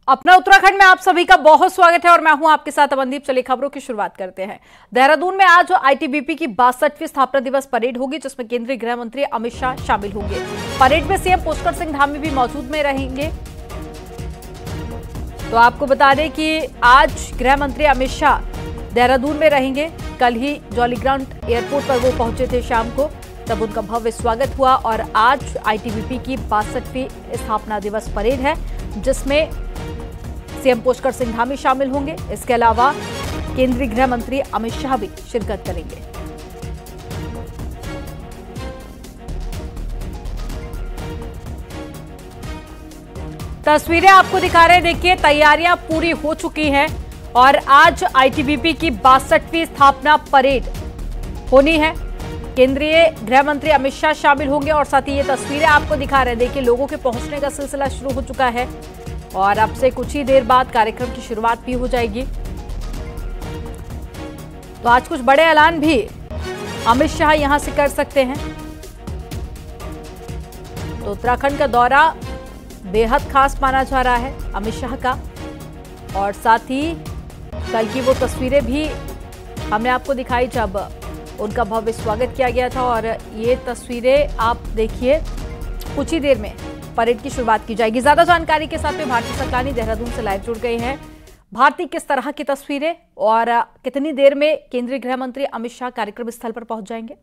अपना उत्तराखंड में आप सभी का बहुत स्वागत है और मैं हूं आपके साथ अमनदीप। चलिए खबरों की शुरुआत करते हैं। देहरादून में आज आईटीबीपी की 62वीं स्थापना दिवस परेड होगी, जिसमें केंद्रीय गृह मंत्री अमित शाह शामिल होंगे। परेड में सीएम पुष्कर सिंह धामी भी मौजूद में रहेंगे। तो आपको बता दें कि आज गृह मंत्री अमित शाह देहरादून में रहेंगे। कल ही जॉलीग्रांट एयरपोर्ट पर वो पहुंचे थे शाम को, तब उनका भव्य स्वागत हुआ। और आज आईटीबीपी की 62वीं स्थापना दिवस परेड है, जिसमें सीएम पुष्कर सिंह धामी शामिल होंगे। इसके अलावा केंद्रीय गृह मंत्री अमित शाह भी शिरकत करेंगे। तस्वीरें आपको दिखा रहे हैं, देखिए तैयारियां पूरी हो चुकी हैं और आज आईटीबीपी की 62वीं स्थापना परेड होनी है। केंद्रीय गृह मंत्री अमित शाह शामिल होंगे और साथ ही ये तस्वीरें आपको दिखा रहे हैं, देखिए लोगों के पहुंचने का सिलसिला शुरू हो चुका है और अब से कुछ ही देर बाद कार्यक्रम की शुरुआत भी हो जाएगी। तो आज कुछ बड़े ऐलान भी अमित शाह यहां से कर सकते हैं। तो उत्तराखंड का दौरा बेहद खास माना जा रहा है अमित शाह का, और साथ ही कल की वो तस्वीरें भी हमने आपको दिखाई जब उनका भव्य स्वागत किया गया था। और ये तस्वीरें आप देखिए, कुछ ही देर में परेड की शुरुआत की जाएगी। ज्यादा जानकारी के साथ में भारती सकलानी देहरादून से लाइव जुड़ गए हैं। भारती, किस तरह की तस्वीरें और कितनी देर में केंद्रीय गृह मंत्री अमित शाह कार्यक्रम स्थल पर पहुंच जाएंगे?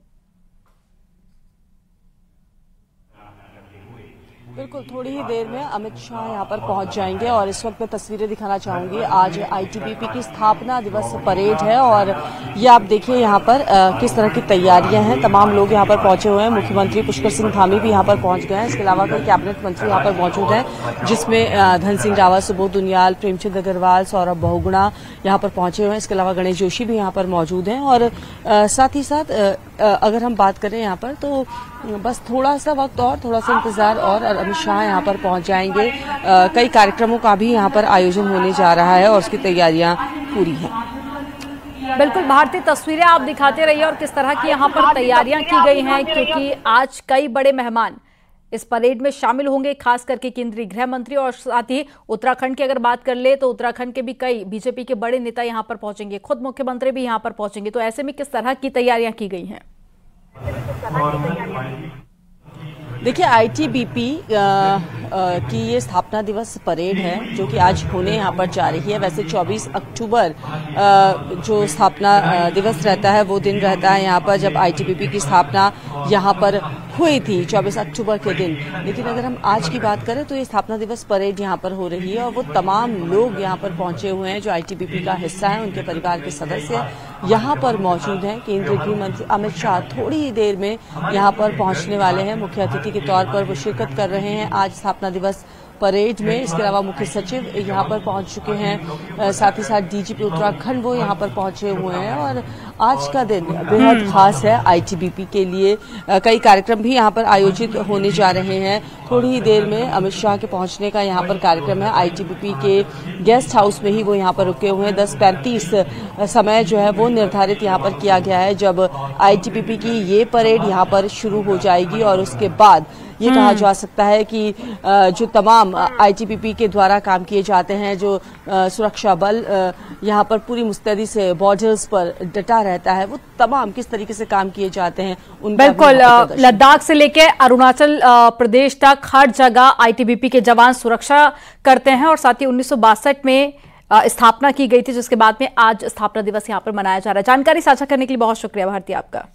बिल्कुल, थोड़ी ही देर में अमित शाह यहां पर पहुंच जाएंगे और इस वक्त मैं तस्वीरें दिखाना चाहूंगी। आज आईटीबीपी की स्थापना दिवस परेड है और ये आप देखिए यहां पर किस तरह की तैयारियां हैं। तमाम लोग यहां पर पहुंचे हुए हैं। मुख्यमंत्री पुष्कर सिंह धामी भी यहां पर पहुंच गए हैं। इसके अलावा कई कैबिनेट मंत्री यहां पर मौजूद हैं, जिसमें धन सिंह रावत, सुबोध दुनियाल, प्रेमचंद अग्रवाल, सौरभ बहुगुणा यहां पर पहुंचे हुए हैं। इसके अलावा गणेश जोशी भी यहां पर मौजूद हैं। और साथ ही साथ अगर हम बात करें यहां पर, तो बस थोड़ा सा वक्त और थोड़ा सा इंतजार और अमित शाह यहां पर पहुंच जाएंगे। कई कार्यक्रमों का भी यहां पर आयोजन होने जा रहा है और उसकी तैयारियां पूरी हैं। बिल्कुल भारतीय, तस्वीरें आप दिखाते रहिए और किस तरह की यहां पर तैयारियां की गई हैं, क्योंकि आज कई बड़े मेहमान इस परेड में शामिल होंगे, खास करके केंद्रीय गृह मंत्री। और साथ ही उत्तराखंड की अगर बात कर ले तो उत्तराखंड के भी कई बीजेपी के बड़े नेता यहां पर पहुंचेंगे, खुद मुख्यमंत्री भी यहां पर पहुंचेंगे। तो ऐसे में किस तरह की तैयारियां की गई हैं? देखिए, आईटीबीपी की ये स्थापना दिवस परेड है जो कि आज होने यहाँ पर जा रही है। वैसे 24 अक्टूबर जो स्थापना दिवस रहता है वो दिन रहता है यहाँ पर, जब आईटीबीपी की स्थापना यहाँ पर हुई थी 24 अक्टूबर के दिन। लेकिन अगर हम आज की बात करें तो ये स्थापना दिवस परेड यहाँ पर हो रही है और वो तमाम लोग यहाँ पर पहुंचे हुए हैं जो आईटीबीपी का हिस्सा है, उनके परिवार के सदस्य यहाँ पर मौजूद हैं। केंद्रीय गृह मंत्री अमित शाह थोड़ी ही देर में यहाँ पर पहुंचने वाले हैं। मुख्य अतिथि के तौर पर वो शिरकत कर रहे हैं आज स्थापना दिवस परेड में। इसके अलावा मुख्य सचिव यहाँ पर पहुंच चुके हैं, साथ ही साथ डीजीपी उत्तराखंड वो यहाँ पर पहुंचे हुए हैं। और आज का दिन बेहद खास है आईटीबीपी के लिए। कई कार्यक्रम भी यहाँ पर आयोजित होने जा रहे हैं। थोड़ी ही देर में अमित शाह के पहुंचने का यहाँ पर कार्यक्रम है। आईटीबीपी के गेस्ट हाउस में ही वो यहाँ पर रुके हुए हैं। 10:35 समय जो है वो निर्धारित यहाँ पर किया गया है, जब आईटीबीपी की ये परेड यहाँ पर शुरू हो जाएगी। और उसके बाद ये कहा जा सकता है कि जो तमाम आईटीबीपी के द्वारा काम किए जाते हैं, जो सुरक्षा बल यहाँ पर पूरी मुस्तैदी से बॉर्डर्स पर डटा रहता है, वो तमाम किस तरीके से काम किए जाते हैं उनका। बिल्कुल, लद्दाख से लेकर अरुणाचल प्रदेश तक हर जगह आईटीबीपी के जवान सुरक्षा करते हैं। और साथ ही 1962 में स्थापना की गई थी, जिसके बाद में आज स्थापना दिवस यहाँ पर मनाया जा रहा है। जानकारी साझा करने के लिए बहुत शुक्रिया भारती आपका।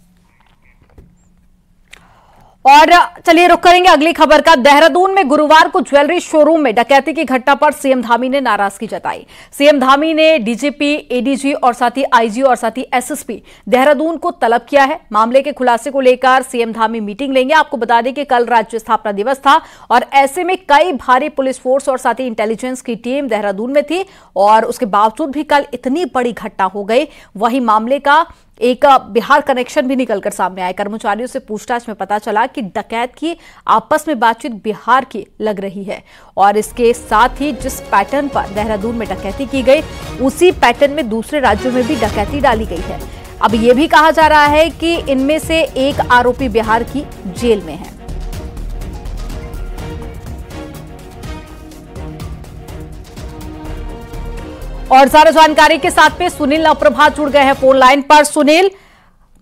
और चलिए रुक करेंगे अगली खबर का। देहरादून में गुरुवार को ज्वेलरी शोरूम में डकैती की घटना पर सीएम धामी ने नाराजगी जताई। सीएम धामी ने डीजीपी, एडीजी और साथ ही आईजी और साथ ही एसएसपी देहरादून को तलब किया है। मामले के खुलासे को लेकर सीएम धामी मीटिंग लेंगे। आपको बता दें कि कल राज्य स्थापना दिवस था और ऐसे में कई भारी पुलिस फोर्स और साथ ही इंटेलिजेंस की टीम देहरादून में थी और उसके बावजूद भी कल इतनी बड़ी घटना हो गई। वहीं मामले का एक बिहार कनेक्शन भी निकलकर सामने आया। कर्मचारियों से पूछताछ में पता चला कि डकैत की आपस में बातचीत बिहार की लग रही है और इसके साथ ही जिस पैटर्न पर देहरादून में डकैती की गई, उसी पैटर्न में दूसरे राज्यों में भी डकैती डाली गई है। अब यह भी कहा जा रहा है कि इनमें से एक आरोपी बिहार की जेल में है। और सारा जानकारी के साथ में सुनील नवप्रभा जुड़ गए हैं फोन लाइन पर। सुनील,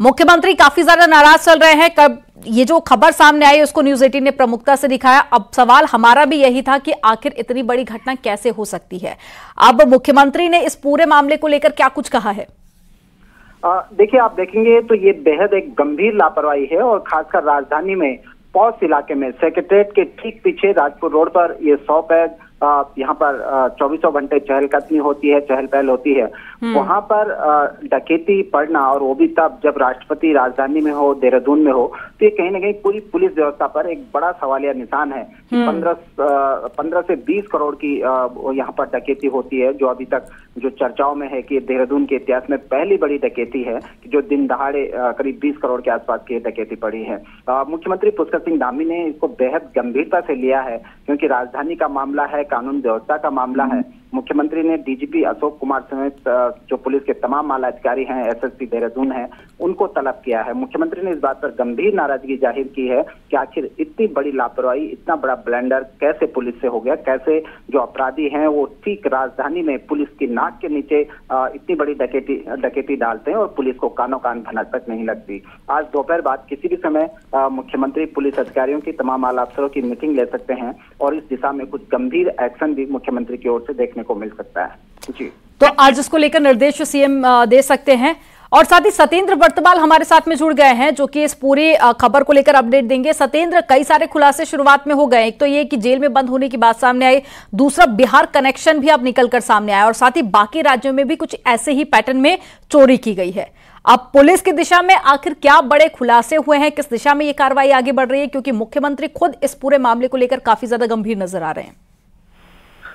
मुख्यमंत्री काफी ज्यादा नाराज चल रहे हैं। कब ये जो खबर सामने आई उसको न्यूज 18 ने प्रमुखता से दिखाया। अब सवाल हमारा भी यही था कि आखिर इतनी बड़ी घटना कैसे हो सकती है। अब मुख्यमंत्री ने इस पूरे मामले को लेकर क्या कुछ कहा है? देखिए, आप देखेंगे तो ये बेहद एक गंभीर लापरवाही है और खासकर राजधानी में पॉश इलाके में सेक्रेटरीट के ठीक पीछे राजपुर रोड पर ये 100 पैग यहाँ पर 24 घंटे चहलकदमी होती है, चहल पहल होती है। वहां पर डकैती पड़ना, और वो भी तब जब राष्ट्रपति राजधानी में हो, देहरादून में हो, तो ये कहीं ना कहीं पूरी पुलिस व्यवस्था पर एक बड़ा सवालिया निशान है कि 15 से 20 करोड़ की यहाँ पर डकैती होती है, जो अभी तक जो चर्चाओं में है कि देहरादून के इतिहास में पहली बड़ी डकैती है कि जो दिन दहाड़े करीब 20 करोड़ के आसपास की डकैती पड़ी है। मुख्यमंत्री पुष्कर सिंह धामी ने इसको बेहद गंभीरता से लिया है, क्योंकि राजधानी का मामला है, कानून व्यवस्था का मामला है। मुख्यमंत्री ने डीजीपी अशोक कुमार समेत जो पुलिस के तमाम आला अधिकारी हैं, एसएसपी देहरादून हैं, उनको तलब किया है। मुख्यमंत्री ने इस बात पर गंभीर नाराजगी जाहिर की है कि आखिर इतनी बड़ी लापरवाही, इतना बड़ा ब्लंडर कैसे पुलिस से हो गया, कैसे जो अपराधी हैं वो ठीक राजधानी में पुलिस की नाक के नीचे इतनी बड़ी डकैती डालते हैं और पुलिस को कानों कान भनक तक नहीं लगती। आज दोपहर बाद किसी भी समय मुख्यमंत्री पुलिस अधिकारियों की, तमाम आला अफसरों की मीटिंग ले सकते हैं और इस दिशा में कुछ गंभीर एक्शन भी मुख्यमंत्री की ओर से देखने को मिल सकता है। जी, तो आज इसको लेकर निर्देश सीएम दे सकते हैं। और साथ ही सत्येंद्र वर्तवाल हमारे साथ में जुड़ गए हैं, जो कि इस पूरी खबर को लेकर अपडेट देंगे। सत्येंद्र, कई सारे खुलासे शुरुआत में हो गए। एक तो ये कि जेल में बंद होने की बात सामने आई, दूसरा बिहार कनेक्शन भी अब निकलकर सामने आया, और साथ ही बाकी राज्यों में भी कुछ ऐसे ही पैटर्न में चोरी की गई है। अब पुलिस की दिशा में आखिर क्या बड़े खुलासे हुए हैं, किस दिशा में ये कार्रवाई आगे बढ़ रही है, क्योंकि मुख्यमंत्री खुद इस पूरे मामले को लेकर काफी ज्यादा गंभीर नजर आ रहे हैं।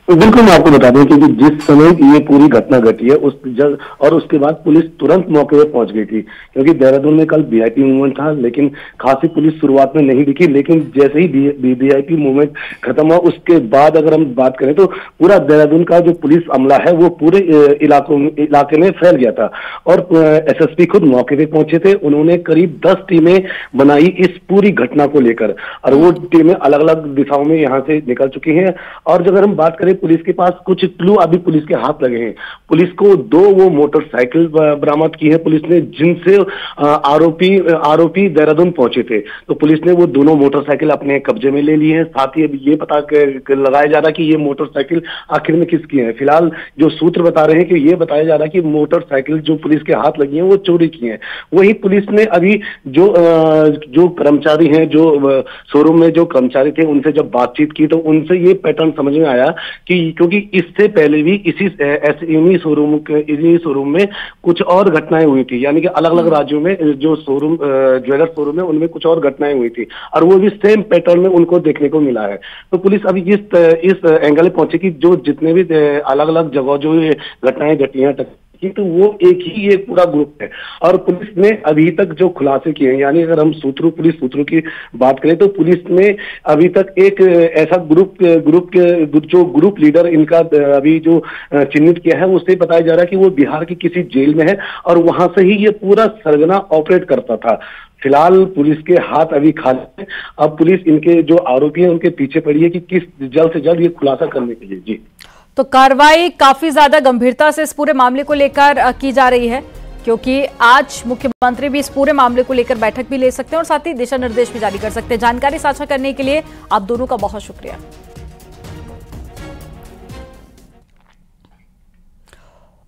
तो बिल्कुल मैं आपको बता दूं कि जिस समय ये पूरी घटना घटी है और उसके बाद पुलिस तुरंत मौके पर पहुंच गई थी, क्योंकि देहरादून में कल वीआईपी मूवमेंट था, लेकिन खासी पुलिस शुरुआत में नहीं दिखी। लेकिन जैसे ही वीआईपी मूवमेंट खत्म हुआ, उसके बाद अगर हम बात करें तो पूरा देहरादून का जो पुलिस अमला है वो पूरे इलाके में फैल गया था और एसएसपी खुद मौके पे पहुंचे थे। उन्होंने करीब 10 टीमें बनाई इस पूरी घटना को लेकर, और वो टीमें अलग अलग दिशाओं में यहाँ से निकल चुकी हैं। और अगर हम बात करें, पुलिस के पास कुछ क्लू अभी पुलिस के हाथ लगे हैं। पुलिस को 2 वो मोटरसाइकिल बरामद की है पुलिस ने, जिनसे आरोपी देहरादून पहुंचे थे। तो पुलिस ने वो दोनों मोटरसाइकिल अपने कब्जे में ले ली है। साथ ही अभी ये पता लगाया जा रहा है कि ये मोटरसाइकिल आखिर में किसकी है। फिलहाल जो सूत्र बता रहे हैं कि ये बताया जा रहा है कि मोटरसाइकिल जो पुलिस के हाथ लगी है वो चोरी की है। वही पुलिस ने अभी जो कर्मचारी हैं, जो शोरूम में जो कर्मचारी थे, उनसे जब बातचीत की तो उनसे ये पैटर्न समझ में आया कि क्योंकि इससे पहले भी इन्हीं शोरूम में कुछ और घटनाएं हुई थी, यानी कि अलग अलग राज्यों में जो शोरूम ज्वेलर शोरूम है उनमें कुछ और घटनाएं हुई थी, और वो भी सेम पैटर्न में उनको देखने को मिला है। तो पुलिस अभी इस एंगल पे पहुंची कि जो जितने भी अलग अलग जगह जो घटनाएं घटी हैं, तो वो एक ही ये पूरा ग्रुप है। और पुलिस ने अभी तक जो खुलासे किए हैं, यानी अगर हम पुलिस सूत्रों की बात करें तो पुलिस ने अभी तक एक ऐसा ग्रुप लीडर इनका अभी जो चिन्हित किया है, उससे बताया जा रहा है कि वो बिहार की किसी जेल में है और वहां से ही ये पूरा सरगना ऑपरेट करता था। फिलहाल पुलिस के हाथ अभी खाली है। अब पुलिस इनके जो आरोपी हैं उनके पीछे पड़ी है कि किस जल्द से जल्द ये खुलासा करने के लिए। जी, तो कार्रवाई काफी ज्यादा गंभीरता से इस पूरे मामले को लेकर की जा रही है, क्योंकि आज मुख्यमंत्री भी इस पूरे मामले को लेकर बैठक भी ले सकते हैं और साथ ही दिशा निर्देश भी जारी कर सकते हैं। जानकारी साझा करने के लिए आप दोनों का बहुत शुक्रिया।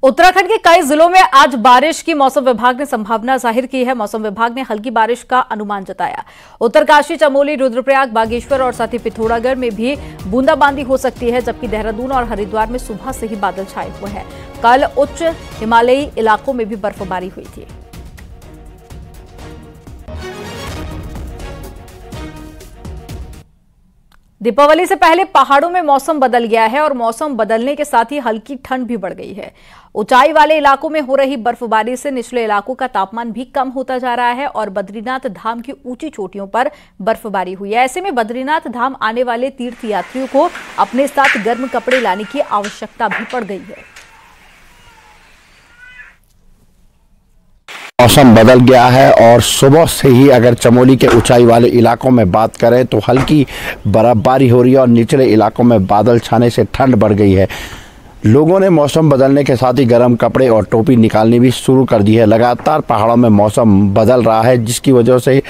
उत्तराखंड के कई जिलों में आज बारिश की मौसम विभाग ने संभावना जाहिर की है। मौसम विभाग ने हल्की बारिश का अनुमान जताया। उत्तरकाशी, चमोली, रुद्रप्रयाग, बागेश्वर और साथ ही पिथौरागढ़ में भी बूंदाबांदी हो सकती है, जबकि देहरादून और हरिद्वार में सुबह से ही बादल छाए हुए हैं। कल उच्च हिमालयी इलाकों में भी बर्फबारी हुई थी। दीपावली से पहले पहाड़ों में मौसम बदल गया है और मौसम बदलने के साथ ही हल्की ठंड भी बढ़ गई है। ऊंचाई वाले इलाकों में हो रही बर्फबारी से निचले इलाकों का तापमान भी कम होता जा रहा है और बद्रीनाथ धाम की ऊंची चोटियों पर बर्फबारी हुई है। ऐसे में बद्रीनाथ धाम आने वाले तीर्थयात्रियों को अपने साथ गर्म कपड़े लाने की आवश्यकता भी पड़ गई है। मौसम बदल गया है और सुबह से ही अगर चमोली के ऊंचाई वाले इलाकों में बात करें तो हल्की बर्फबारी हो रही है और निचले इलाकों में बादल छाने से ठंड बढ़ गई है। लोगों ने मौसम बदलने के साथ ही गर्म कपड़े और टोपी निकालनी भी शुरू कर दी है। लगातार पहाड़ों में मौसम बदल रहा है, जिसकी वजह से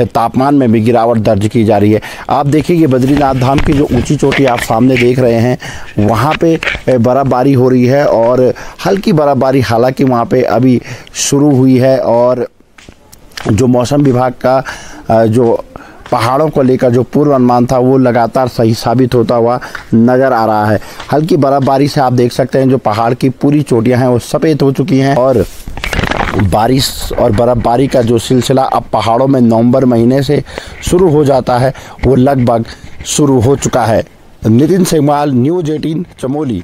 तापमान में भी गिरावट दर्ज की जा रही है। आप देखिए कि बद्रीनाथ धाम की जो ऊंची चोटी आप सामने देख रहे हैं, वहाँ पे बर्फ़बारी हो रही है और हल्की बर्फ़बारी हालांकि वहाँ पे अभी शुरू हुई है। और जो मौसम विभाग का जो पहाड़ों को लेकर जो पूर्वानुमान था वो लगातार सही साबित होता हुआ नज़र आ रहा है। हल्की बर्फ़बारी से आप देख सकते हैं जो पहाड़ की पूरी चोटियां हैं वो सफ़ेद हो चुकी हैं और बारिश और बर्फ़बारी का जो सिलसिला अब पहाड़ों में नवंबर महीने से शुरू हो जाता है वो लगभग शुरू हो चुका है। नितिन सेगवाल, न्यूज़ 18, चमोली।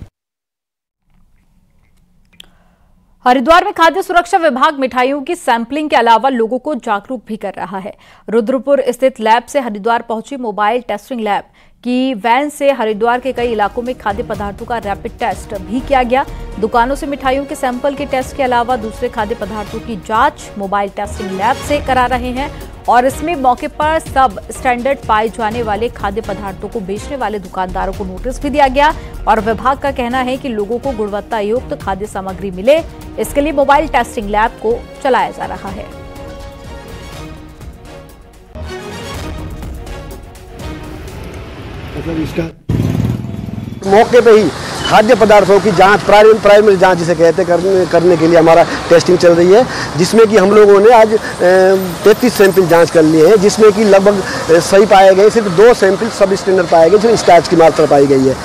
हरिद्वार में खाद्य सुरक्षा विभाग मिठाइयों की सैंपलिंग के अलावा लोगों को जागरूक भी कर रहा है। रुद्रपुर स्थित लैब से हरिद्वार पहुंची मोबाइल टेस्टिंग लैब की वैन से हरिद्वार के कई इलाकों में खाद्य पदार्थों का रैपिड टेस्ट भी किया गया। दुकानों से मिठाइयों के सैंपल के टेस्ट के अलावा दूसरे खाद्य पदार्थों की जांच मोबाइल टेस्टिंग लैब से करा रहे हैं और इसमें मौके पर सब स्टैंडर्ड पाए जाने वाले खाद्य पदार्थों को बेचने वाले दुकानदारों को नोटिस भी दिया गया और विभाग का कहना है कि लोगों को गुणवत्ता युक्त खाद्य सामग्री मिले, इसके लिए मोबाइल टेस्टिंग लैब को चलाया जा रहा है। इसका मौके पे ही खाद्य पदार्थों की जांच, प्राइमरी जांच जिसे कहते हैं, करने के लिए हमारा टेस्टिंग चल रही है, जिसमें कि हम लोगों ने आज 33 सैंपल जांच कर लिए हैं, जिसमें कि लगभग सही पाए गए, सिर्फ 2 सैंपल सब स्टैंडर्ड पाए गए, जिसमें स्टार्च की मात्रा पाई गई है।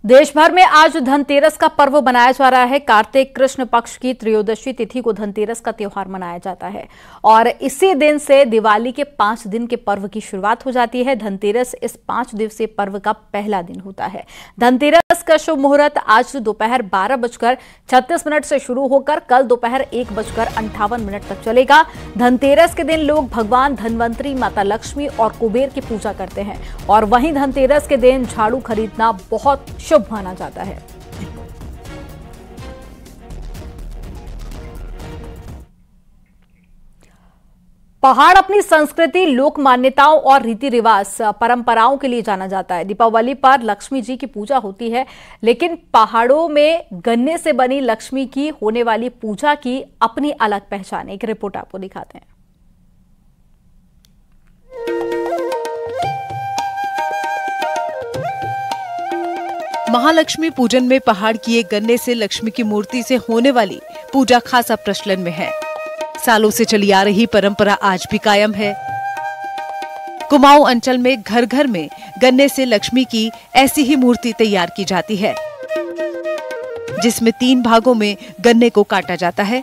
देश भर में आज धनतेरस का पर्व मनाया जा रहा है। कार्तिक कृष्ण पक्ष की त्रयोदशी तिथि को धनतेरस का त्योहार मनाया जाता है और इसी दिन से दिवाली के 5 दिन के पर्व की शुरुआत हो जाती है। धनतेरस इस 5 दिवसीय पर्व का पहला दिन होता है। धनतेरस का शुभ मुहूर्त आज दोपहर 12:36 से शुरू होकर कल दोपहर 1:58 तक चलेगा। धनतेरस के दिन लोग भगवान धनवंतरी, माता लक्ष्मी और कुबेर की पूजा करते हैं और वहीं धनतेरस के दिन झाड़ू खरीदना बहुत शुभ माना जाता है। पहाड़ अपनी संस्कृति, लोक मान्यताओं और रीति रिवाज, परंपराओं के लिए जाना जाता है। दीपावली पर लक्ष्मी जी की पूजा होती है, लेकिन पहाड़ों में गन्ने से बनी लक्ष्मी की होने वाली पूजा की अपनी अलग पहचान है। एक रिपोर्ट आपको दिखाते हैं। महालक्ष्मी पूजन में पहाड़ की एक गन्ने से लक्ष्मी की मूर्ति से होने वाली पूजा खासा प्रचलन में है। सालों से चली आ रही परंपरा आज भी कायम है। कुमाऊं अंचल में घर घर में गन्ने से लक्ष्मी की ऐसी ही मूर्ति तैयार की जाती है, जिसमें 3 भागों में गन्ने को काटा जाता है,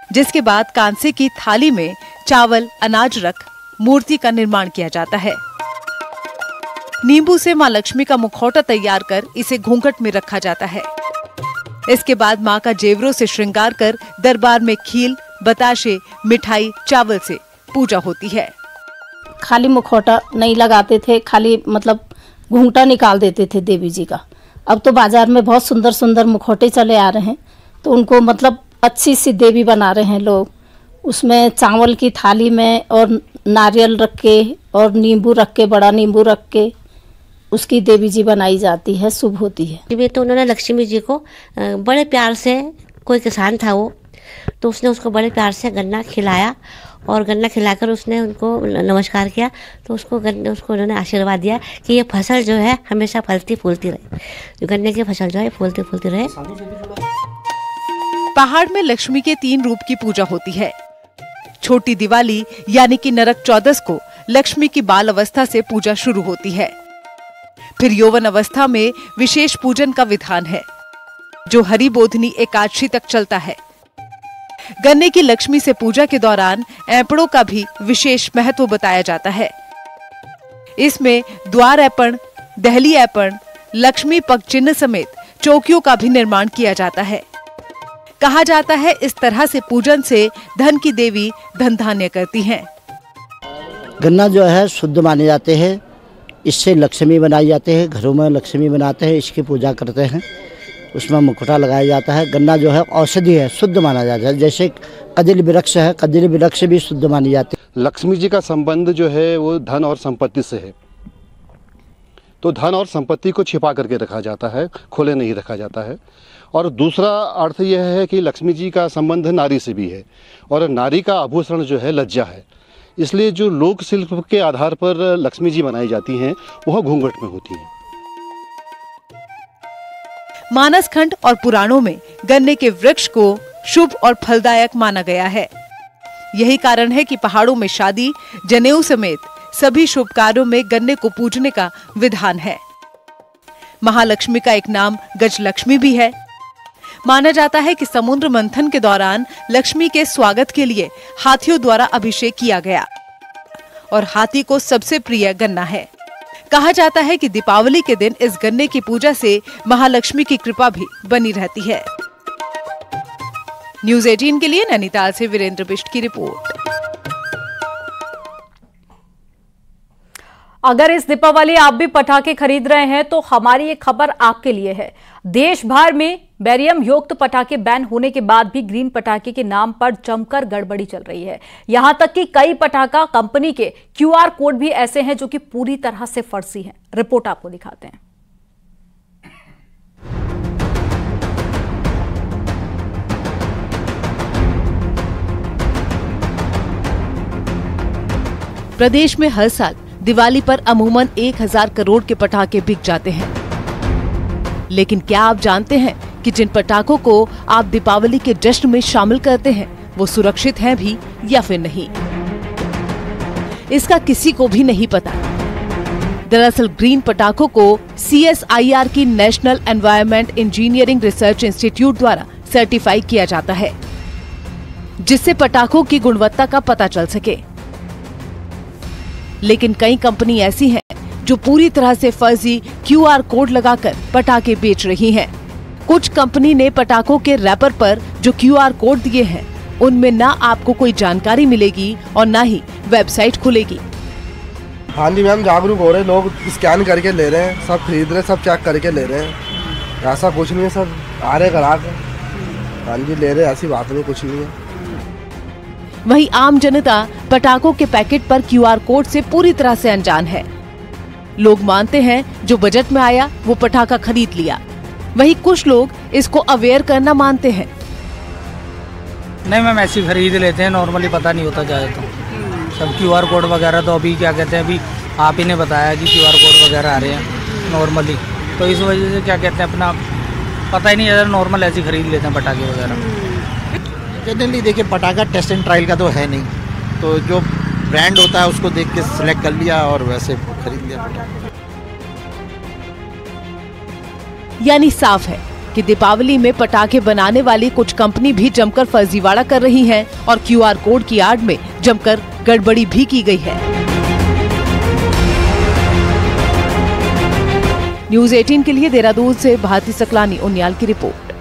जिसके बाद कांसे की थाली में चावल, अनाज रख मूर्ति का निर्माण किया जाता है। नींबू से मां लक्ष्मी का मुखौटा तैयार कर इसे घूंघट में रखा जाता है। इसके बाद मां का जेवरों से श्रृंगार कर दरबार में खील, बताशे, मिठाई, चावल से पूजा होती है। खाली मुखौटा नहीं लगाते थे, खाली मतलब घूंघटा निकाल देते थे देवी जी का। अब तो बाजार में बहुत सुंदर सुंदर मुखौटे चले आ रहे हैं, तो उनको मतलब अच्छी सी देवी बना रहे हैं लोग। उसमें चावल की थाली में और नारियल रख के और नींबू रख के, बड़ा नींबू रख के उसकी देवी जी बनाई जाती है, शुभ होती है। तो उन्होंने लक्ष्मी जी को बड़े प्यार से, कोई किसान था वो, तो उसने उसको बड़े प्यार से गन्ना खिलाया और गन्ना खिलाकर उसने उनको नमस्कार किया, तो उसको उन्होंने आशीर्वाद दिया कि ये फसल जो है हमेशा फलती फूलती रहे, जो गन्ने की फसल जो है फूलती फूलती रहे। पहाड़ में लक्ष्मी के 3 रूप की पूजा होती है। छोटी दिवाली यानी कि नरक चौदस को लक्ष्मी की बाल अवस्था से पूजा शुरू होती है। फिर यौवन अवस्था में विशेष पूजन का विधान है, जो हरि बोधनी एकादशी तक चलता है। गन्ने की लक्ष्मी से पूजा के दौरान ऐपड़ों का भी विशेष महत्व बताया जाता है। इसमें द्वार ऐपण, दहली ऐपण, लक्ष्मी पग चिन्ह समेत चौकियों का भी निर्माण किया जाता है। कहा जाता है इस तरह से पूजन से धन की देवी धन धान्य करती हैं। गन्ना जो है शुद्ध माने जाते हैं, इससे लक्ष्मी बनाई जाते हैं, घरों में लक्ष्मी बनाते हैं, इसकी पूजा करते हैं, उसमें मुकुटा लगाया जाता है। गन्ना जो है औषधि है, शुद्ध माना जाता है। जैसे कदिल वृक्ष है, कदिल वृक्ष भी शुद्ध मानी जाती है। लक्ष्मी जी का संबंध जो है वो धन और संपत्ति से है, तो धन और संपत्ति को छिपा करके रखा जाता है, खोले नहीं रखा जाता है। और दूसरा अर्थ यह है कि लक्ष्मी जी का संबंध नारी से भी है और नारी का आभूषण जो है लज्जा है, इसलिए जो लोक शिल्प के आधार पर लक्ष्मी जी बनाई जाती हैं वह घूंघट में होती हैं। मानस खंड और पुराणों में गन्ने के वृक्ष को शुभ और फलदायक माना गया है। यही कारण है कि पहाड़ों में शादी, जनेऊ समेत सभी शुभ कार्यों में गन्ने को पूजने का विधान है। महालक्ष्मी का एक नाम गजलक्ष्मी भी है। माना जाता है कि समुद्र मंथन के दौरान लक्ष्मी के स्वागत के लिए हाथियों द्वारा अभिषेक किया गया और हाथी को सबसे प्रिय गन्ना है। कहा जाता है कि दीपावली के दिन इस गन्ने की पूजा से महालक्ष्मी की कृपा भी बनी रहती है। न्यूज़ 18 के लिए नैनीताल से वीरेंद्र बिष्ट की रिपोर्ट। अगर इस दीपावली आप भी पटाखे खरीद रहे हैं तो हमारी ये खबर आपके लिए है। देश भर में बेरियम युक्त पटाखे बैन होने के बाद भी ग्रीन पटाखे के नाम पर जमकर गड़बड़ी चल रही है। यहां तक कि कई पटाखा कंपनी के QR कोड भी ऐसे हैं जो कि पूरी तरह से फर्जी हैं। रिपोर्ट आपको दिखाते हैं। प्रदेश में हर साल दिवाली पर अमूमन 1000 करोड़ के पटाखे बिक जाते हैं। लेकिन क्या आप जानते हैं कि जिन पटाखों को आप दीपावली के जश्न में शामिल करते हैं वो सुरक्षित हैं भी या फिर नहीं? इसका किसी को भी नहीं पता। दरअसल ग्रीन पटाखों को CSIR की national environment engineering research institute द्वारा सर्टिफाई किया जाता है, जिससे पटाखों की गुणवत्ता का पता चल सके। लेकिन कई कंपनी ऐसी हैं जो पूरी तरह से फर्जी QR कोड लगाकर पटाखे बेच रही हैं। कुछ कंपनी ने पटाखों के रैपर पर जो QR कोड दिए हैं उनमें ना आपको कोई जानकारी मिलेगी और ना ही वेबसाइट खुलेगी। हाँ जी मैम, जागरूक हो रहे लोग, स्कैन करके ले रहे हैं, सब खरीद रहे हैं, सब चेक करके ले रहे हैं। ऐसा कुछ नहीं है, सब आ रहे करा के हाँ जी ले रहे, ऐसी बात नहीं, कुछ नहीं है। वहीं आम जनता पटाखों के पैकेट पर QR कोड से पूरी तरह से अनजान है। लोग मानते हैं जो बजट में आया वो पटाखा खरीद लिया। वहीं कुछ लोग इसको अवेयर करना मानते हैं। नहीं मैम, ऐसी खरीद लेते हैं, नॉर्मली पता नहीं होता जाए तो। सब QR कोड वगैरह तो अभी क्या कहते हैं, अभी आप ही ने बताया कि QR कोड वगैरह आ रहे हैं नॉर्मली, तो इस वजह से क्या कहते हैं अपना पता ही नहीं ज़्यादा, नॉर्मल ऐसी खरीद लेते हैं पटाखे वगैरह। जनरली देखिए पटाखा टेस्ट एंड ट्रायल का तो है नहीं, तो जो ब्रांड होता है उसको देख के सिलेक्ट कर लिया और वैसे खरीद लिया। यानी साफ है कि दीपावली में पटाखे बनाने वाली कुछ कंपनी भी जमकर फर्जीवाड़ा कर रही हैं और QR कोड की आड़ में जमकर गड़बड़ी भी की गई है। न्यूज़ 18 के लिए देहरादून से भारती सकलानी उनियाल की रिपोर्ट।